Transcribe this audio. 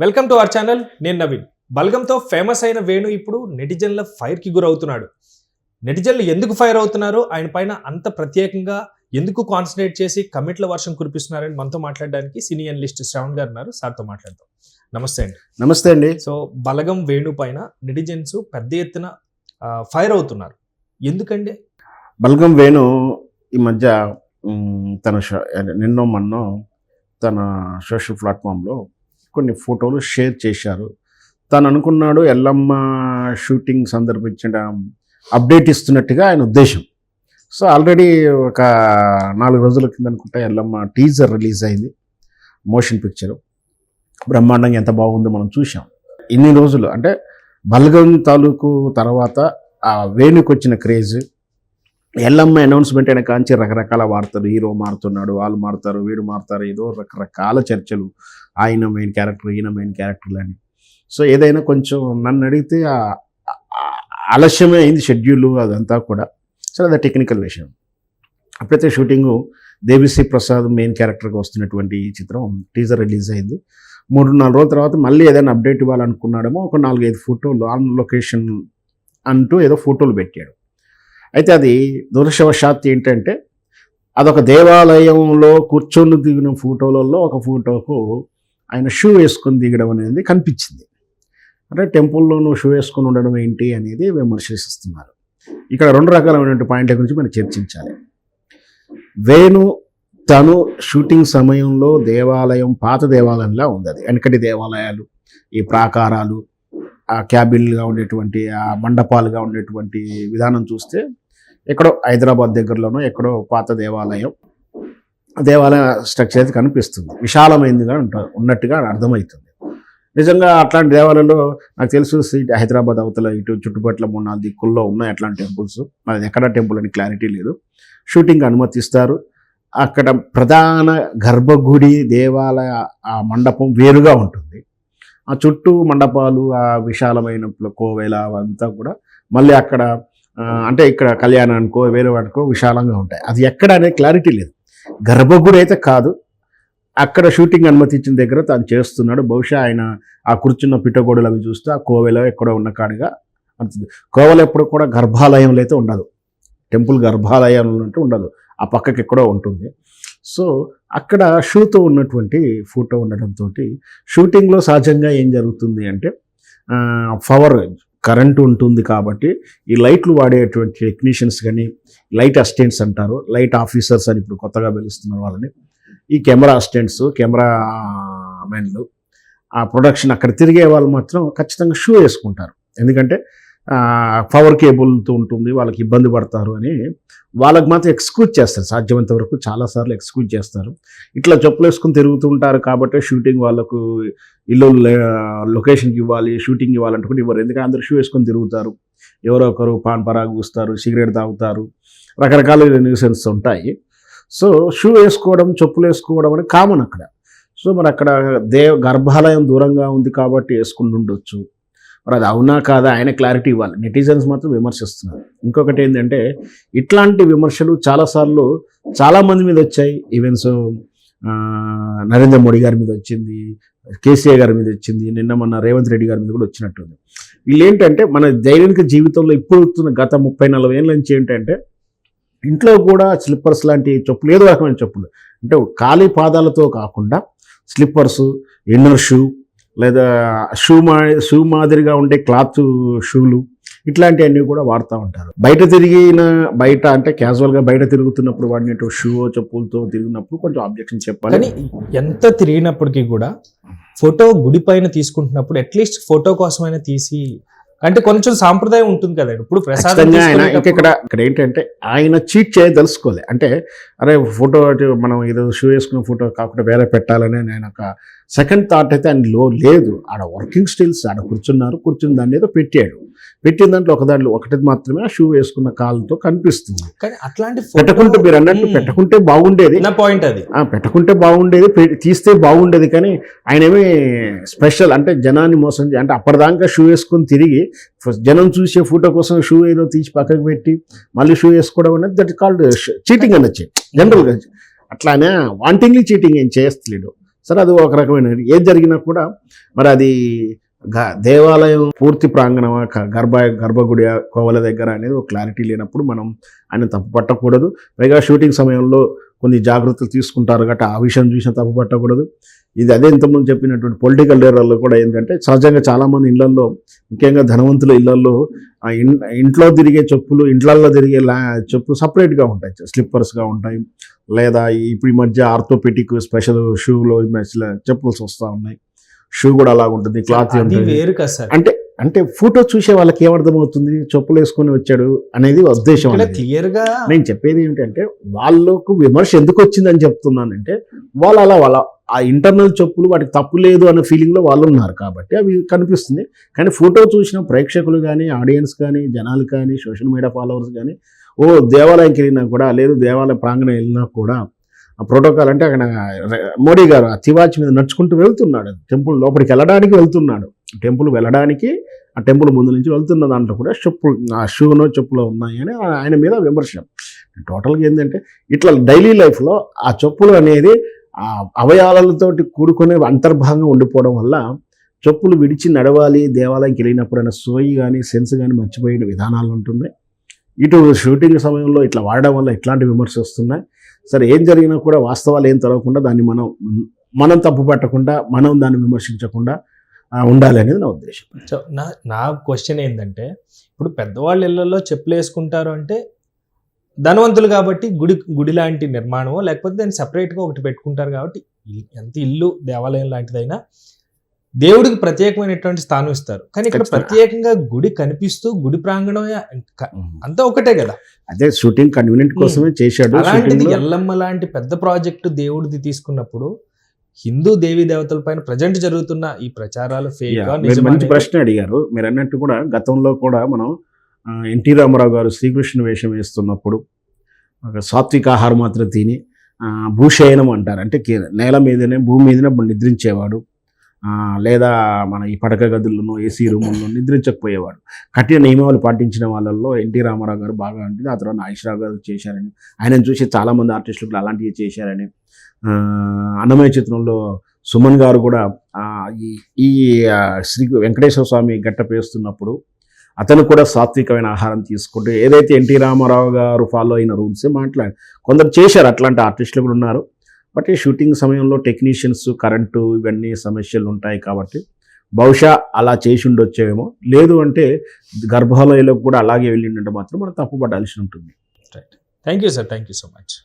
Welcome to our channel. నేను Naveen. బల్గంతో famous అయిన వేణు ఇప్పుడు నెటిజన్ల ఫైర్కి గురవుతున్నాడు. నెటిజన్లు ఎందుకు ఫైర్ అవుతున్నారు, ఆయన పైన అంత ప్రత్యేకంగా ఎందుకు కాన్సన్ట్రేట్ చేసి కమిట్ల వర్షం కురిపిస్తున్నారని మనతో మాట్లాడడానికి సినీ అనలిస్ట్ శ్రవణ్ గారు ఉన్నారు. సార్తో మాట్లాడతాం. నమస్తే అండి. నమస్తే అండి. సో బలగం వేణు పైన నెటిజన్స్ పెద్ద ఎత్తున ఫైర్ అవుతున్నారు. ఎందుకండి? బల్గం వేణు ఈ మధ్య తన నిన్నో మొన్నో తన సోషల్ ప్లాట్ఫామ్లో కొన్ని ఫోటోలు షేర్ చేశారు. తను అనుకున్నాడు ఎల్లమ్మ షూటింగ్ సందర్భించిన అప్డేట్ ఇస్తున్నట్టుగా ఆయన ఉద్దేశం. సో ఆల్రెడీ ఒక 4 రోజుల కింద అనుకుంటా ఎల్లమ్మ టీజర్ రిలీజ్ అయింది. మోషన్ పిక్చరు బ్రహ్మాండంగా ఎంత బాగుందో మనం చూసాం. ఇన్ని రోజులు అంటే బల్గం తాలూకు తర్వాత ఆ వేణుకి వచ్చిన క్రేజ్, ఎల్లమ్మ అనౌన్స్మెంట్ అయిన కాంచి రకరకాల వార్తలు, హీరో మారుతున్నాడు, వాళ్ళు మారుతారు, వీడు మారుతారు, ఏదో రకరకాల చర్చలు, ఆయన మెయిన్ క్యారెక్టర్, ఈయన మెయిన్ క్యారెక్టర్లు అని. సో ఏదైనా కొంచెం నన్ను అడిగితే ఆలస్యమే అయింది షెడ్యూల్ అదంతా కూడా. సరే అది టెక్నికల్ విషయం. అప్పుడైతే షూటింగు దేవిశ్రీ ప్రసాద్ మెయిన్ క్యారెక్టర్గా వస్తున్నటువంటి ఈ చిత్రం టీజర్ రిలీజ్ అయింది. 3-4 రోజుల తర్వాత మళ్ళీ ఏదైనా అప్డేట్ ఇవ్వాలనుకున్నాడేమో, ఒక 4-5 ఫోటోలు ఆన్ లొకేషన్ అంటూ ఏదో ఫోటోలు పెట్టాడు. అయితే అది దురదృష్టవశాత్తు ఏంటంటే అదొక దేవాలయంలో కూర్చొని దిగిన ఫోటోలలో ఒక ఫోటోకు ఆయన షూ వేసుకొని దిగడం అనేది కనిపించింది. అంటే టెంపుల్లో నువ్వు షూ వేసుకొని ఉండడం ఏంటి అనేది విమర్శిస్తున్నారు. ఇక్కడ 2 రకాలైనటువంటి పాయింట్ల గురించి మనం చర్చించాలి. వేణు తను షూటింగ్ సమయంలో దేవాలయం పాత దేవాలయంలా ఉంది. అది వెనకటి దేవాలయాలు, ఈ ప్రాకారాలు, ఆ క్యాబిన్లుగా ఉండేటువంటి ఆ మండపాలుగా ఉండేటువంటి విధానం చూస్తే ఎక్కడో హైదరాబాద్ దగ్గరలోనో ఎక్కడో పాత దేవాలయ స్ట్రక్చర్ అయితే కనిపిస్తుంది. విశాలమైనదిగా ఉన్నట్టుగా అర్థమవుతుంది. నిజంగా అట్లాంటి దేవాలయంలో నాకు తెలుసు హైదరాబాద్ అవతల ఇటు చుట్టుపక్కల 3-4 దిక్కుల్లో ఉన్నాయి అట్లాంటి టెంపుల్స్. మరి ఎక్కడ టెంపుల్ అని క్లారిటీ లేదు. షూటింగ్ అనుమతిస్తారు. అక్కడ ప్రధాన గర్భగుడి దేవాలయ ఆ మండపం వేరుగా ఉంటుంది. ఆ చుట్టూ మండపాలు, ఆ విశాలమైన కోవెల అవంతా కూడా మళ్ళీ అక్కడ అంటే ఇక్కడ కళ్యాణానికో వేరే వాటికో విశాలంగా ఉంటాయి. అది ఎక్కడ అనేది క్లారిటీ లేదు. గర్భగుడి అయితే కాదు. అక్కడ షూటింగ్ అనుమతించిన దగ్గర తను చేస్తున్నాడు. బహుశా ఆయన ఆ కూర్చున్న పిట్టగోడలు అవి చూస్తే ఆ కోవెల ఎక్కడో ఉన్న కాడిగా అంటుంది. కోవెల ఎప్పుడు కూడా గర్భాలయంలో అయితే ఉండదు, టెంపుల్ గర్భాలయంలో ఉంటూ ఉండదు, ఆ పక్కకి ఎక్కడో ఉంటుంది. సో అక్కడ షూతో ఉన్నటువంటి ఫోటో ఉండడంతో షూటింగ్లో సహజంగా ఏం జరుగుతుంది అంటే పవర్ కరెంటు ఉంటుంది కాబట్టి ఈ లైట్లు వాడేటువంటి టెక్నీషియన్స్ కానీ, లైట్ అసిస్టెంట్స్ అంటారు, లైట్ ఆఫీసర్స్ అని ఇప్పుడు కొత్తగా పిలుస్తున్నారు వాళ్ళని, ఈ కెమెరా అసిస్టెంట్స్, కెమెరా మెన్లు, ఆ ప్రొడక్షన్ అక్కడ తిరిగే వాళ్ళు మాత్రం ఖచ్చితంగా షూ వేసుకుంటారు. ఎందుకంటే పవర్ కేబుల్తో ఉంటుంది, వాళ్ళకి ఇబ్బంది పడతారు అని వాళ్ళకి మాత్రం ఎక్స్క్యూజ్ చేస్తారు. సాధ్యమైనంత వరకు చాలాసార్లు ఎక్స్క్యూజ్ చేస్తారు. ఇట్లా చెప్పులు వేసుకుని తిరుగుతుంటారు కాబట్టి షూటింగ్ వాళ్ళకు ఇల్లు లొకేషన్కి ఇవ్వాలి, షూటింగ్ ఇవ్వాలంటే కూడా ఇవ్వరు. ఎందుకంటే అందరూ షూ వేసుకొని తిరుగుతారు. ఎవరో ఒకరు పాన్ పరాగు చూస్తారు, సిగరెట్ తాగుతారు, రకరకాల న్యూసెన్స్ ఉంటాయి. సో షూ వేసుకోవడం, చెప్పులు వేసుకోవడం అనేది కామన్ అక్కడ. సో మరి అక్కడ గర్భాలయం దూరంగా ఉంది కాబట్టి వేసుకుని ఉండొచ్చు. మరి అది అవునా కాదా ఆయన క్లారిటీ ఇవ్వాలి. నెటిజన్స్ మాత్రం విమర్శిస్తున్నారు. ఇంకొకటి ఏంటంటే ఇట్లాంటి విమర్శలు చాలాసార్లు చాలామంది మీద వచ్చాయి. ఈవెన్స్ నరేంద్ర మోడీ గారి మీద వచ్చింది, కేసీఆర్ గారి మీద వచ్చింది, నిన్న మొన్న రేవంత్ రెడ్డి గారి మీద కూడా వచ్చినట్టుంది. వీళ్ళు ఏంటంటే మన దైనిక జీవితంలో ఇప్పుడు గత 30-40 ఏళ్ళ నుంచి ఏంటంటే ఇంట్లో కూడా స్లిప్పర్స్ లాంటి చెప్పులు, ఏదో రకమైన చెప్పులు అంటే ఖాళీ పాదాలతో కాకుండా స్లిప్పర్సు, ఇన్నర్ షూ, లేదా షూ మాదిరిగా ఉండే క్లాత్ షూలు, ఇట్లాంటివన్నీ కూడా వాడుతూ ఉంటారు. బయట అంటే క్యాజువల్గా బయట తిరుగుతున్నప్పుడు వాడినట్టు షూ చెప్పులతో తిరిగినప్పుడు కొంచెం ఆబ్జెక్షన్ చెప్పాలి. కానీ ఎంత తిరిగినప్పటికీ కూడా ఫోటో గుడి పైన తీసుకుంటున్నప్పుడు అట్లీస్ట్ ఫోటో కోసమైనా తీసి, అంటే కొంచెం సాంప్రదాయం ఉంటుంది కదా. ఇప్పుడు ప్రసాదంగా ఆయన ఇక్కడ ఏంటంటే ఆయన చీట్ చేయదలుచుకోలే. అంటే అరే ఫోటో మనం ఏదో షూ వేసుకున్న ఫోటో కాకుండా వేరే పెట్టాలని ఆయన ఒక సెకండ్ థాట్ అయితే ఆయన లేదు. ఆడ వర్కింగ్ స్టిల్స్ ఆడ కూర్చున్న దాన్ని ఏదో పెట్టిన దాంట్లో ఒకటి మాత్రమే ఆ షూ వేసుకున్న కాళ్ళతో కనిపిస్తుంది. కానీ అట్లాంటి పెట్టుకుంటే మీరు అన్నట్టు పెట్టుకుంటే బాగుండేది. నా పాయింట్ అది. పెట్టుకుంటే బాగుండేది, తీస్తే బాగుండేది. కానీ ఆయన ఏమి స్పెషల్ అంటే జనాన్ని మోసం అంటే అప్పటిదాకా షూ వేసుకొని తిరిగి జనం చూసే ఫోటో కోసం షూ ఏదో తీసి పక్కకు పెట్టి మళ్ళీ షూ వేసుకోవడం అనేది దట్ కాల్డ్ చీటింగ్ అనొచ్చు జనరల్గా. అట్లానే వాంటింగ్లీ చీటింగ్ ఏం చేస్తలేడు. సరే అది ఒక రకమైన ఏది జరిగినా కూడా మరి అది దేవాలయం పూర్తి ప్రాంగణమా గర్భగుడి కోవల దగ్గర అనేది ఒక క్లారిటీ లేనప్పుడు మనం ఆయన తప్పు పట్టకూడదు. పైగా షూటింగ్ సమయంలో కొన్ని జాగ్రత్తలు తీసుకుంటారు కాబట్టి ఆ విషయం చూసిన తప్పు పట్టకూడదు. ఇది అదే ఇంతకుముందు చెప్పినటువంటి పొలిటికల్ లీడర్లు కూడా ఏంటంటే సహజంగా చాలామంది ఇళ్లల్లో, ముఖ్యంగా ధనవంతుల ఇళ్లల్లో ఇంట్లో తిరిగే చెప్పులు, ఇంట్లల్లో తిరిగే చెప్పులు సపరేట్గా ఉంటాయి, స్లిప్పర్స్గా ఉంటాయి. లేదా ఇప్పుడు ఈ మధ్య ఆర్థోపెటిక్ స్పెషల్ షూలో చెప్పుల్స్ వస్తూ ఉన్నాయి. షూ కూడా అలాగ ఉంటుంది, క్లాత్ వేరు కదా సార్. అంటే ఫోటో చూసే వాళ్ళకి ఏమర్థమవుతుంది, చెప్పులు వేసుకొని వచ్చాడు అనేది ఉద్దేశం. క్లియర్ గా నేను చెప్పేది ఏమిటంటే వాళ్ళకు విమర్శ ఎందుకు వచ్చిందని చెప్తున్నానంటే వాళ్ళ ఆ ఇంటర్నల్ చెప్పులు వాటికి తప్పు లేదు అనే ఫీలింగ్లో వాళ్ళు ఉన్నారు కాబట్టి అవి కనిపిస్తుంది. కానీ ఫోటో చూసిన ప్రేక్షకులు కానీ, ఆడియన్స్ కానీ, జనాలు కానీ, సోషల్ మీడియా ఫాలోవర్స్ కానీ దేవాలయంకి వెళ్ళినా కూడా, లేదు దేవాలయ ప్రాంగణం వెళ్ళినా కూడా ఆ ప్రోటోకాల్ అంటే అక్కడ మోడీ గారు ఆ తివాచి మీద నడుచుకుంటూ వెళ్తున్నాడు, టెంపుల్ లోపలికి వెళ్ళడానికి వెళ్తున్నాడు, టెంపుల్ వెళ్ళడానికి ఆ టెంపుల్ ముందు నుంచి వెళ్తున్న దాంట్లో కూడా షూనో చెప్పులో ఉన్నాయని ఆయన మీద విమర్శ. టోటల్గా ఏంటంటే ఇట్లా డైలీ లైఫ్లో ఆ చెప్పులు అనేది ఆ అవయవాలతోటి కూడుకునే అంతర్భాగంగా ఉండిపోవడం వల్ల చెప్పులు విడిచి నడవాలి దేవాలయంకి వెళ్ళినప్పుడైనా సోయి కానీ సెన్స్ కానీ మర్చిపోయిన విధానాలు ఉంటున్నాయి. ఇటు షూటింగ్ సమయంలో ఇట్లా వాడడం వల్ల ఇట్లాంటి విమర్శ వస్తున్నాయి. సరే ఏం జరిగినా కూడా వాస్తవాలు ఏం తెలవకుండా దాన్ని మనం తప్పు పట్టకుండా, మనం దాన్ని విమర్శించకుండా ఉండాలి అనేది నా ఉద్దేశం. సో నా క్వశ్చన్ ఏంటంటే, ఇప్పుడు పెద్దవాళ్ళు ఇళ్లలో చెప్పులు వేసుకుంటారు అంటే ధనవంతులు కాబట్టి గుడి లాంటి నిర్మాణమో లేకపోతే దాన్ని సపరేట్గా ఒకటి పెట్టుకుంటారు కాబట్టి, ఎంత ఇల్లు దేవాలయం లాంటిదైనా దేవుడికి ప్రత్యేకమైనటువంటి స్థానం ఇస్తారు. కానీ ఇక్కడ ప్రత్యేకంగా గుడి కనిపిస్తూ గుడి ప్రాంగణం అంతా ఒకటే కదా. అదే షూటింగ్ కన్వీనియంట్ కోసమే చేశాడు. అలాంటిది ఎల్లమ్మ లాంటి పెద్ద ప్రాజెక్టు దేవుడిది తీసుకున్నప్పుడు హిందూ దేవీ దేవతల పైన ప్రజెంట్ జరుగుతున్న ఈ ప్రచారాలు మంచి ప్రశ్న అడిగారు. మీరు అన్నట్టు కూడా గతంలో కూడా మనం ఎన్టీ రామారావు గారు శ్రీకృష్ణ వేషం వేస్తున్నప్పుడు సాత్విక ఆహారం మాత్రం తిని భూషయనం అంటారు, అంటే నేల మీదనే భూమి మీదనే నిద్రించేవాడు, లేదా మన ఈ పడక గదుల్లోనూ ఏసీ రూముల్లో నిద్రించకపోయేవాడు. కఠిన నియమాలు పాటించిన వాళ్ళల్లో ఎన్టీ రామారావు గారు బాగా ఉంటుంది. ఆ తర్వాత నాగేశ్వరరావు గారు చేశారని, ఆయనను చూసి చాలామంది ఆర్టిస్టులు అలాంటివి చేశారని. అన్నమయ్య చిత్రంలో సుమన్ గారు కూడా ఈ శ్రీ వెంకటేశ్వర స్వామి గట్టప వేస్తున్నప్పుడు అతను కూడా సాత్వికమైన ఆహారం తీసుకుంటూ ఏదైతే ఎన్టీ రామారావు గారు ఫాలో అయిన రూల్సే కొందరు చేశారు, అట్లాంటి ఆర్టిస్టులు కూడా ఉన్నారు. బట్ ఈ షూటింగ్ సమయంలో టెక్నీషియన్స్, కరెంటు ఇవన్నీ సమస్యలు ఉంటాయి కాబట్టి బహుశా అలా చేసి ఉండొచ్చేమో. లేదు అంటే గర్భాలయంలోకి కూడా అలాగే వెళ్ళిందంటే మాత్రం మనం తప్పు పడాల్సి ఉంటుంది. Right. Thank you sir, thank you so much.